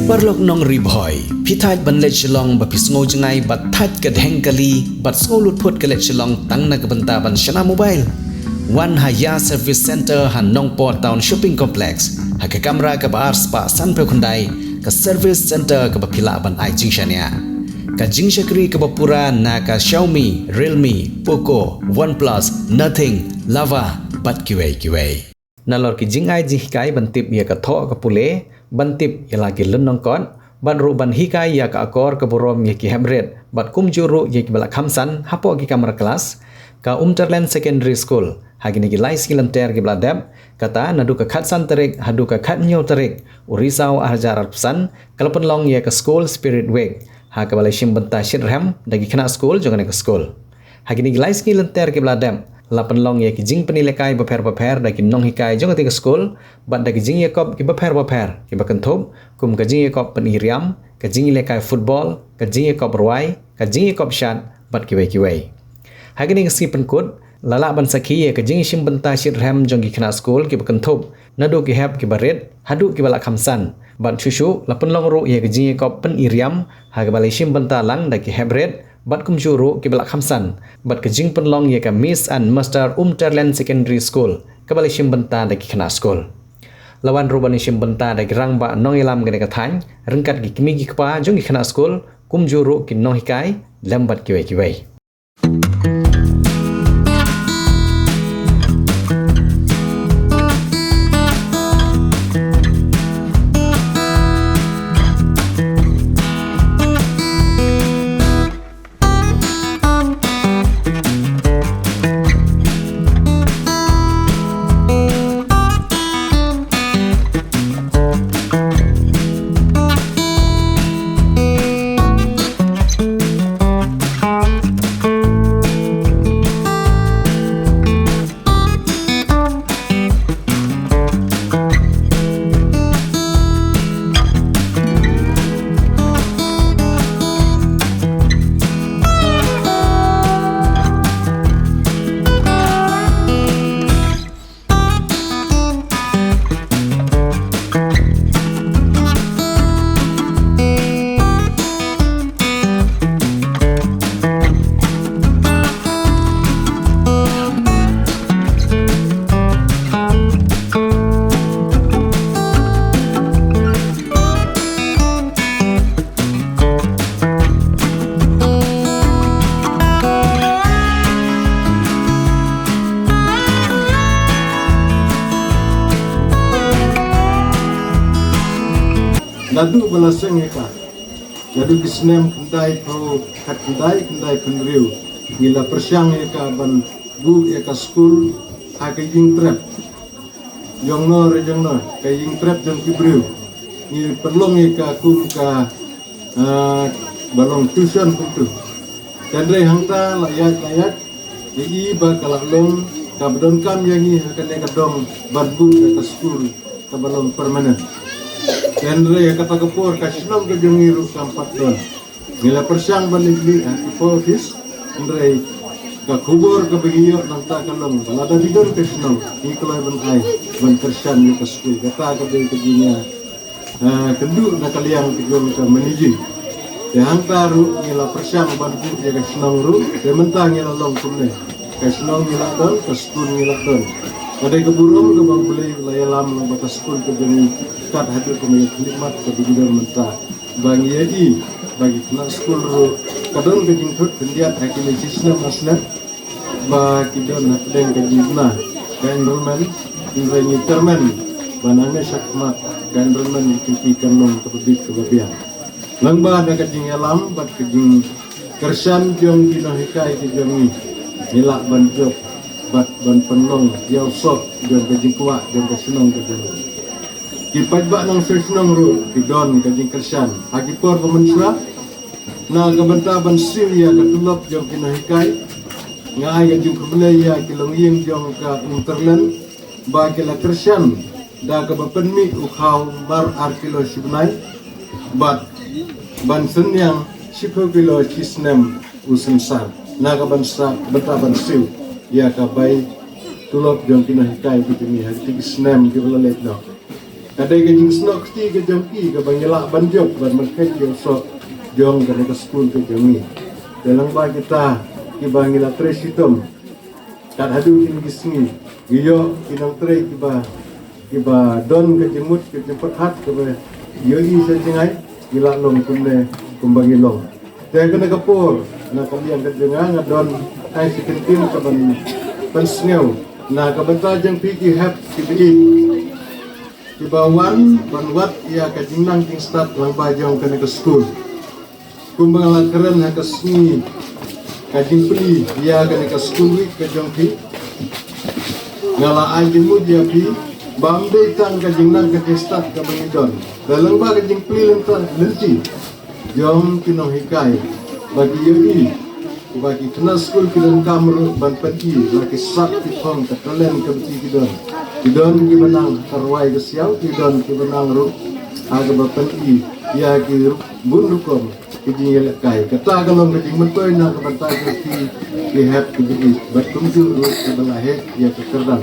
Barlok nong ribhoy, pitaj ban let chelong ba pisngo jengai bat taj kadheng kali bat sngolut put ke let chelong tang na kebenta ban shana mobile. One Haya Service Center han Nongpor Town Shopping Complex. Ha ke kamera ke bar spa Sanpeu Khundai ke Service Center ke bapila ban ai jingshannya. Ka jingshakri ke bapura na ka Xiaomi, Realme, Poco, OnePlus, Nothing, Lava bat kiwei. Nalor ki jingai jingkai bantip ya ka tho ka pule bantip ya lagi lenong kon ban ru ban hikai ya ka akor ka borom ya ki hemret bat kumjuru ya ki bala khamsan hapo ki kamera kelas ka Umterland Secondary School hagini ki lai skill ter ki bala deb kata nadu ka khatsan terik hadu ka khat nyo terik urisau ahjar arpsan kalpon long ya ka school spirit week ha ka bala shim banta shirham dagi khana school jongane ka school hagini ki lai skill ter ki bala deb lapan long ya ki jing penilekai baper dagi nong hikai jong ati ka school bat dagi jing yakop ki baper ki bakanthop kum ka jing yakop peniriam ka jing lekai football ka jing yakop ruai ka jing yakop shat bat kiwei hagini si penkut lala ban sakhi ya ka jing shim banta shirham jong ki khana school ki bakanthop nadu ki hep ki baret hadu ki bala khamsan bat shushu lapan long ru ya ka jing yakop peniriam ha ka bala shim banta lang dagi hebret bat kumjuru ki balak khamsan bat ke jing penlong ya ka Miss and Master Umterland Secondary School kabali shimbenta dagi khana school lawan rubani shimbenta dagi rangba nong ilam gane ka thany rengkat gi kimi gi kpa jong gi khana school kumjuru ki nong hikai lambat kiwei Nadu balaseng eka, nadu kisnem kendai pro kat kendai penriu, bila persyang eka ban bu eka school, hake ying trap, jongno ke ying trap jong kibriu, ni perlong eka kum ka balong tuition kuntu, dan rei hangta layak, i ba kalalong kabdon kam yangi hakan eka dong ban bu eka school ka balong permanent. Kendra ya kata kepur kasinam ke jengiru sampat don. Nila persyang balik di hipofis. Kendra ka kubur ke begiyo nanta kalong. Balada bidon kasinam. Ikulai ban ai ban persyan ni kaskul. Kata ke dari kejinya. Kendu na kaliang tigol ke meniji. Ya hantaru nila persyang bantu ya kasinam ru. Ya mentang nila long kumne. Kasinam nila don, kaskul nila don. Ada keburung ke bang beli layalam lang batas school ke bani kat hadir ke menit nikmat ke bidang mentah bang yai bagi kena school ro kadang ke jingtut kendiat hakim sistem asnat bagi don nakdeng ke jingna enrollment inreni termen banane sakmat enrollment cuti kanong ke bibit ke babian langba ada ke jing alam bat ke jing kersan jong dinahikai ke jong nilak ban job bat ban penong jauh sok jom kajing kuat jom kesenong kajing kipat bak nang sesenong ru kidon kajing kersan haki por pemensura na kabenta ban sil ya katulop jom kinahikai ngai kajing kebelai ya kilong ying jom ka Umterland ba kila kersan da ka bapenmi ukhau bar arkilo sibnai bat ban senyang 10 kilo kisnem usensar na ka bansa beta ban sil ya kabai tulok jong kinahikai bitimi hati kisnem kiblalet no Kadai ke jing snok ti ke jangki ke bangila banjok ban merkai ke sok jong ke school ke jami. Dalam ba kita ki bangila tresitom. Kat hadu kin gisni. Giyo kinang tre kiba don ke jemut ke jemput hat ke ba yo i sa jingai gila long kumne kumbangi long. Dia kena kapur na kalian ke jengang don ai sikentin ke ban sneu na ka banta jang piki hap kibi Ibawan banwat ia kajinang king start lang bajang kena ke school. Kumbang keren ha kesni kajing peli ia kena ke school week ke jongki. Ngala anjing mu dia pi bambe tang kajinang ke start ke bangidon. Dalang ba kajing peli lentang lenti. Jom kinong hikai bagi yoi bagi kena school kidan kamru ban pagi laki sak tipong katalen ke beti kidon. Kidon ki benang terwai ke siau, kidon ki benang ru aga bapenti ya ki bun rukom kijing yelekai kata kalau kijing mentoy na kabanta ki hat ki bi bat kumju ru ke belahe ya ke kerdang